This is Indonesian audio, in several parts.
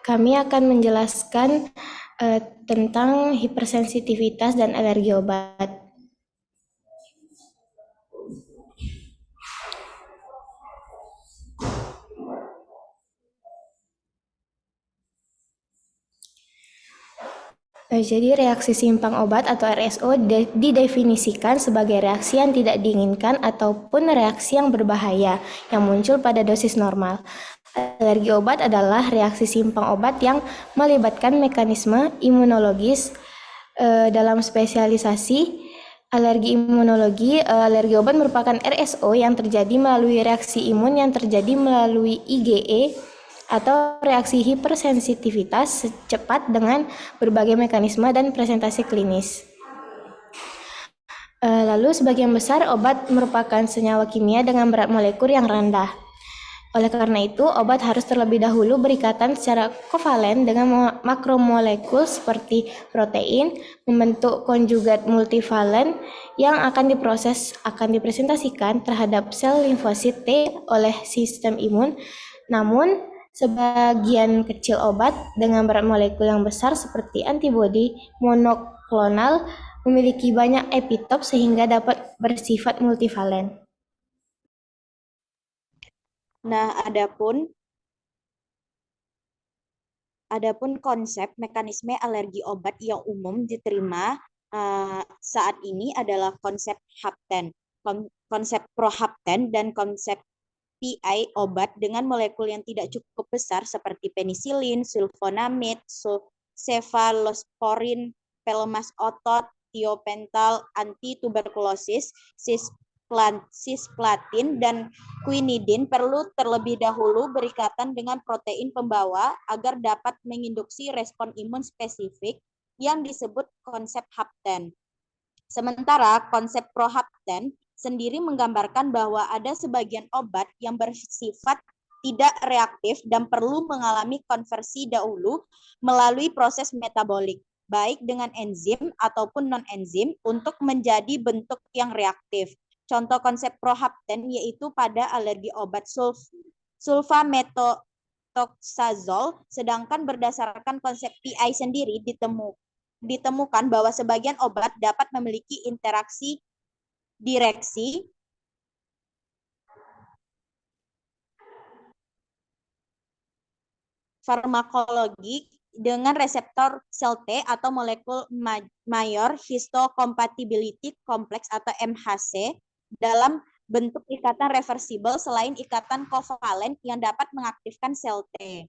Kami akan menjelaskan tentang hipersensitivitas dan alergi obat. Jadi reaksi simpang obat atau RSO didefinisikan sebagai reaksi yang tidak diinginkan ataupun reaksi yang berbahaya yang muncul pada dosis normal. Alergi obat adalah reaksi simpang obat yang melibatkan mekanisme imunologis. Dalam spesialisasi alergi imunologi, alergi obat merupakan RSO yang terjadi melalui reaksi imun yang terjadi melalui IgE atau reaksi hipersensitivitas secepat dengan berbagai mekanisme dan presentasi klinis. Lalu sebagian besar obat merupakan senyawa kimia dengan berat molekul yang rendah. Oleh karena itu, obat harus terlebih dahulu berikatan secara kovalen dengan makromolekul seperti protein, membentuk konjugat multivalen yang akan dipresentasikan terhadap sel limfosit T oleh sistem imun. Namun, sebagian kecil obat dengan berat molekul yang besar seperti antibodi monoklonal memiliki banyak epitop sehingga dapat bersifat multivalen. Nah, adapun konsep mekanisme alergi obat yang umum diterima saat ini adalah konsep hapten, konsep prohapten dan konsep PI obat dengan molekul yang tidak cukup besar seperti penisilin, sulfonamid, cefalosporin, pelmas otot, tiopental, antituberkulosis, cisplatin, dan quinidin perlu terlebih dahulu berikatan dengan protein pembawa agar dapat menginduksi respon imun spesifik yang disebut konsep hapten. Sementara konsep prohapten sendiri menggambarkan bahwa ada sebagian obat yang bersifat tidak reaktif dan perlu mengalami konversi dahulu melalui proses metabolik, baik dengan enzim ataupun non-enzim untuk menjadi bentuk yang reaktif. Contoh konsep prohapten yaitu pada alergi obat sulfamethoxazole, sedangkan berdasarkan konsep PI sendiri ditemukan bahwa sebagian obat dapat memiliki interaksi direksi farmakologi dengan reseptor sel T atau molekul mayor histocompatibility complex atau MHC dalam bentuk ikatan reversibel selain ikatan kovalen yang dapat mengaktifkan sel T.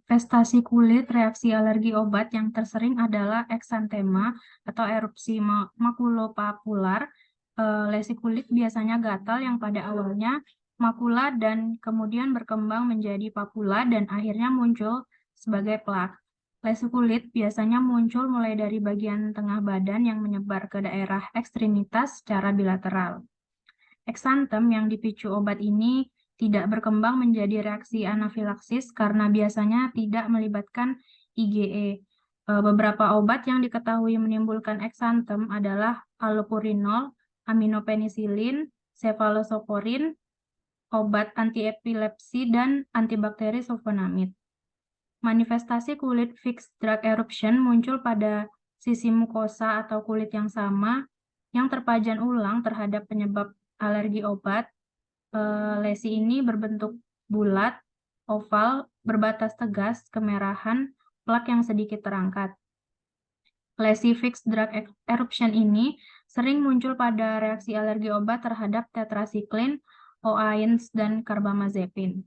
Manifestasi kulit reaksi alergi obat yang tersering adalah eksantema atau erupsi makulopapular. Lesi kulit biasanya gatal yang pada awalnya makula dan kemudian berkembang menjadi papula dan akhirnya muncul sebagai plak. Lesi kulit biasanya muncul mulai dari bagian tengah badan yang menyebar ke daerah ekstremitas secara bilateral. Eksantem yang dipicu obat ini tidak berkembang menjadi reaksi anafilaksis karena biasanya tidak melibatkan IgE. Beberapa obat yang diketahui menimbulkan eksantem adalah allopurinol, aminopenisilin, cefalosporin, obat antiepilepsi, dan antibakteri sulfonamid. Manifestasi kulit fixed drug eruption muncul pada sisi mukosa atau kulit yang sama yang terpajan ulang terhadap penyebab alergi obat. Lesi ini berbentuk bulat, oval, berbatas tegas, kemerahan, plak yang sedikit terangkat. Lesi fixed drug eruption ini sering muncul pada reaksi alergi obat terhadap tetrasiklin, OAINS, dan karbamazepin.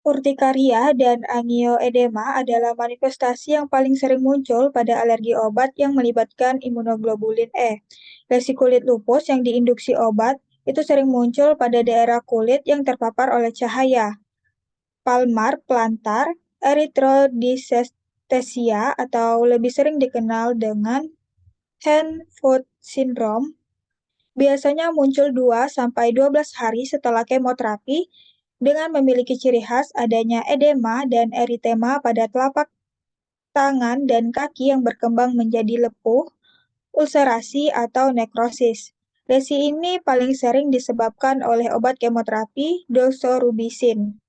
Urtikaria dan angioedema adalah manifestasi yang paling sering muncul pada alergi obat yang melibatkan imunoglobulin E. Lesi kulit lupus yang diinduksi obat itu sering muncul pada daerah kulit yang terpapar oleh cahaya. Palmar plantar erythrodysesthesia atau lebih sering dikenal dengan hand-foot syndrome biasanya muncul 2-12 hari setelah kemoterapi dengan memiliki ciri khas adanya edema dan eritema pada telapak tangan, dan kaki yang berkembang menjadi lepuh, ulcerasi, atau nekrosis. Lesi ini paling sering disebabkan oleh obat kemoterapi doxorubicin.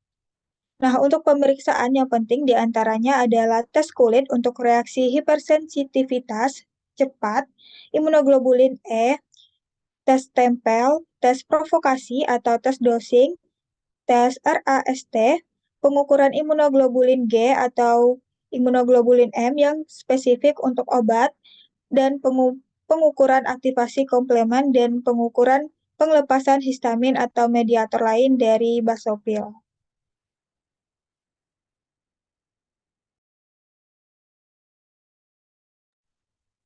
Nah, untuk pemeriksaan yang penting diantaranya adalah tes kulit untuk reaksi hipersensitivitas cepat, imunoglobulin E, tes tempel, tes provokasi atau tes dosing, tes RAST, pengukuran imunoglobulin G atau imunoglobulin M yang spesifik untuk obat, dan pengukuran aktivasi komplemen dan pengukuran penglepasan histamin atau mediator lain dari basofil.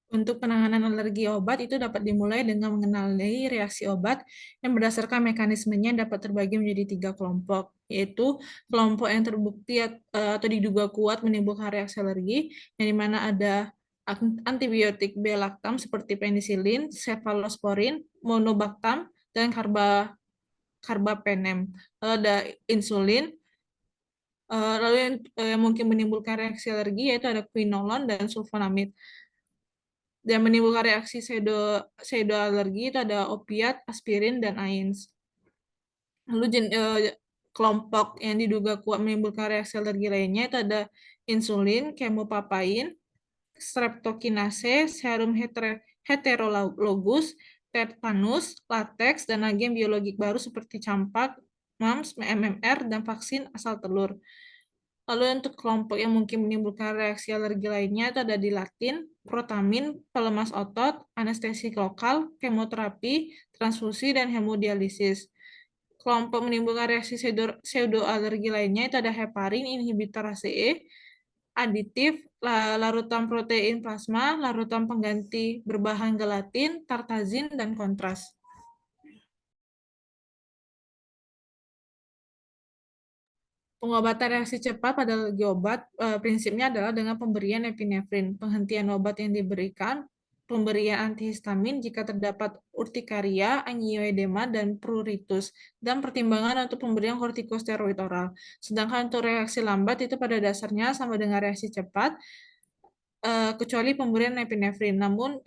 Untuk penanganan alergi obat itu dapat dimulai dengan mengenali reaksi obat yang berdasarkan mekanismenya dapat terbagi menjadi 3 kelompok, yaitu kelompok yang terbukti atau diduga kuat menimbulkan reaksi alergi, yang dimana ada antibiotik B-lactam seperti penisilin, cefalosporin, monobactam, dan carbapenem. Lalu ada insulin, lalu yang mungkin menimbulkan reaksi alergi yaitu ada quinolone dan sulfonamid. Dan menimbulkan reaksi pseudoalergi itu ada opiat, aspirin, dan AINS. Lalu kelompok yang diduga kuat menimbulkan reaksi alergi lainnya itu ada insulin, kemopapain, streptokinase, serum heterologus, tetanus, latex, dan agen biologik baru seperti campak, MAMS, MMR, dan vaksin asal telur. Lalu untuk kelompok yang mungkin menimbulkan reaksi alergi lainnya itu ada dilatin, protamin, pelemas otot, anestesik lokal, kemoterapi, transfusi, dan hemodialisis. Kelompok menimbulkan reaksi pseudoalergi lainnya itu ada heparin, inhibitor ACE, aditif, larutan protein plasma, larutan pengganti berbahan gelatin, tartazin, dan kontras. Pengobatan reaksi cepat pada alergi obat prinsipnya adalah dengan pemberian epinefrin, penghentian obat yang diberikan, pemberian antihistamin jika terdapat urtikaria, angioedema, dan pruritus, dan pertimbangan untuk pemberian kortikosteroid oral. Sedangkan untuk reaksi lambat itu pada dasarnya sama dengan reaksi cepat, kecuali pemberian epinefrin. Namun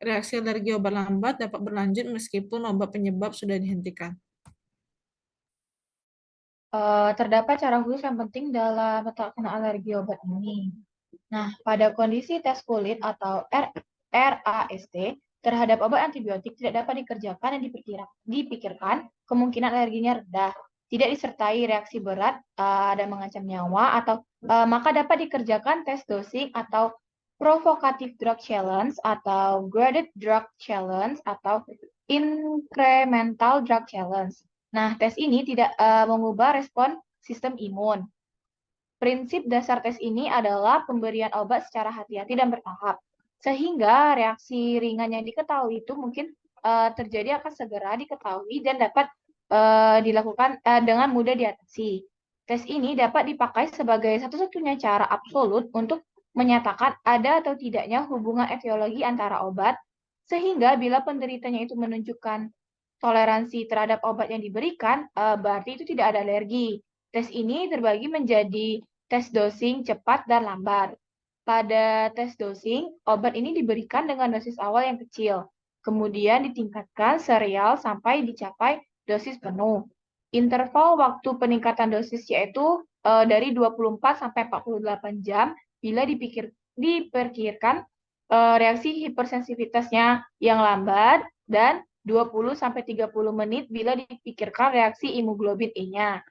reaksi alergi obat lambat dapat berlanjut meskipun obat penyebab sudah dihentikan. Terdapat cara khusus yang penting dalam terkena alergi obat ini. Nah, pada kondisi tes kulit atau RAST terhadap obat antibiotik tidak dapat dikerjakan dan dipikirkan kemungkinan alerginya rendah, tidak disertai reaksi berat dan mengancam nyawa, atau maka dapat dikerjakan tes dosing atau provocative drug challenge atau graded drug challenge atau incremental drug challenge. Nah, tes ini tidak mengubah respon sistem imun. Prinsip dasar tes ini adalah pemberian obat secara hati-hati dan bertahap, sehingga reaksi ringan yang diketahui itu mungkin terjadi akan segera diketahui dan dapat dilakukan dengan mudah diatasi. Tes ini dapat dipakai sebagai satu-satunya cara absolut untuk menyatakan ada atau tidaknya hubungan etiologi antara obat, sehingga bila penderitanya itu menunjukkan toleransi terhadap obat yang diberikan, berarti itu tidak ada alergi. Tes ini terbagi menjadi tes dosing cepat dan lambat. Pada tes dosing, obat ini diberikan dengan dosis awal yang kecil, kemudian ditingkatkan serial sampai dicapai dosis penuh. Interval waktu peningkatan dosis yaitu dari 24 sampai 48 jam bila diperkirakan reaksi hipersensitivitasnya yang lambat, dan 20-30 menit bila dipikirkan reaksi hemoglobin E-nya.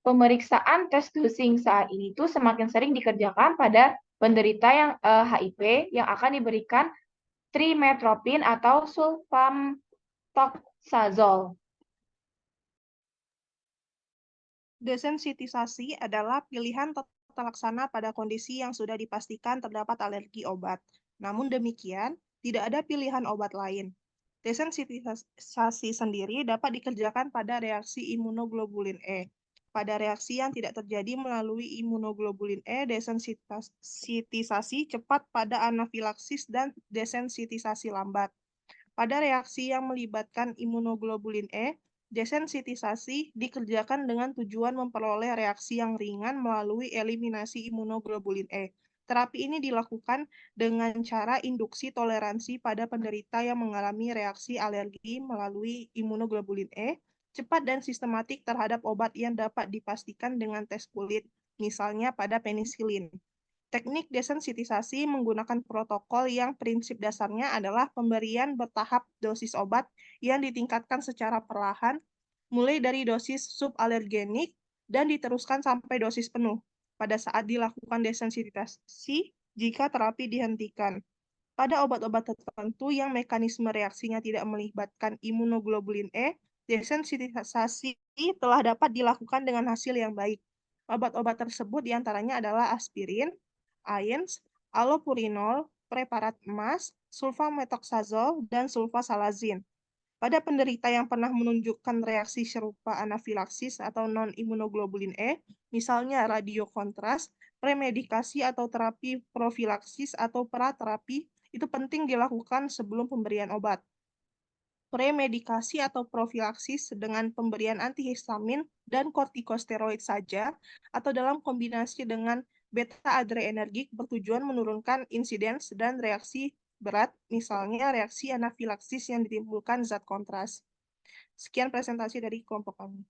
Pemeriksaan tes dosing saat ini tuh semakin sering dikerjakan pada penderita yang HIV yang akan diberikan trimethoprim atau sulfamethoxazole. Desensitisasi adalah pilihan tata laksana pada kondisi yang sudah dipastikan terdapat alergi obat. Namun demikian, tidak ada pilihan obat lain. Desensitisasi sendiri dapat dikerjakan pada reaksi imunoglobulin E. Pada reaksi yang tidak terjadi melalui imunoglobulin E, desensitisasi cepat pada anafilaksis dan desensitisasi lambat. Pada reaksi yang melibatkan imunoglobulin E, desensitisasi dikerjakan dengan tujuan memperoleh reaksi yang ringan melalui eliminasi imunoglobulin E. Terapi ini dilakukan dengan cara induksi toleransi pada penderita yang mengalami reaksi alergi melalui imunoglobulin E, cepat dan sistematik terhadap obat yang dapat dipastikan dengan tes kulit, misalnya pada penisilin. Teknik desensitisasi menggunakan protokol yang prinsip dasarnya adalah pemberian bertahap dosis obat yang ditingkatkan secara perlahan, mulai dari dosis subalergenik dan diteruskan sampai dosis penuh pada saat dilakukan desensitisasi jika terapi dihentikan. Pada obat-obat tertentu yang mekanisme reaksinya tidak melibatkan imunoglobulin E, desensitisasi telah dapat dilakukan dengan hasil yang baik. Obat-obat tersebut diantaranya adalah aspirin, AINS, allopurinol, preparat emas, sulfamethoxazole, dan sulfasalazin. Pada penderita yang pernah menunjukkan reaksi serupa anafilaksis atau non-imunoglobulin E, misalnya radiokontras, premedikasi atau terapi profilaksis atau praterapi, itu penting dilakukan sebelum pemberian obat. Premedikasi atau profilaksis dengan pemberian antihistamin dan kortikosteroid saja, atau dalam kombinasi dengan beta-adrenergik bertujuan menurunkan insidens dan reaksi berat, misalnya reaksi anafilaksis yang ditimbulkan zat kontras. Sekian presentasi dari kelompok kami.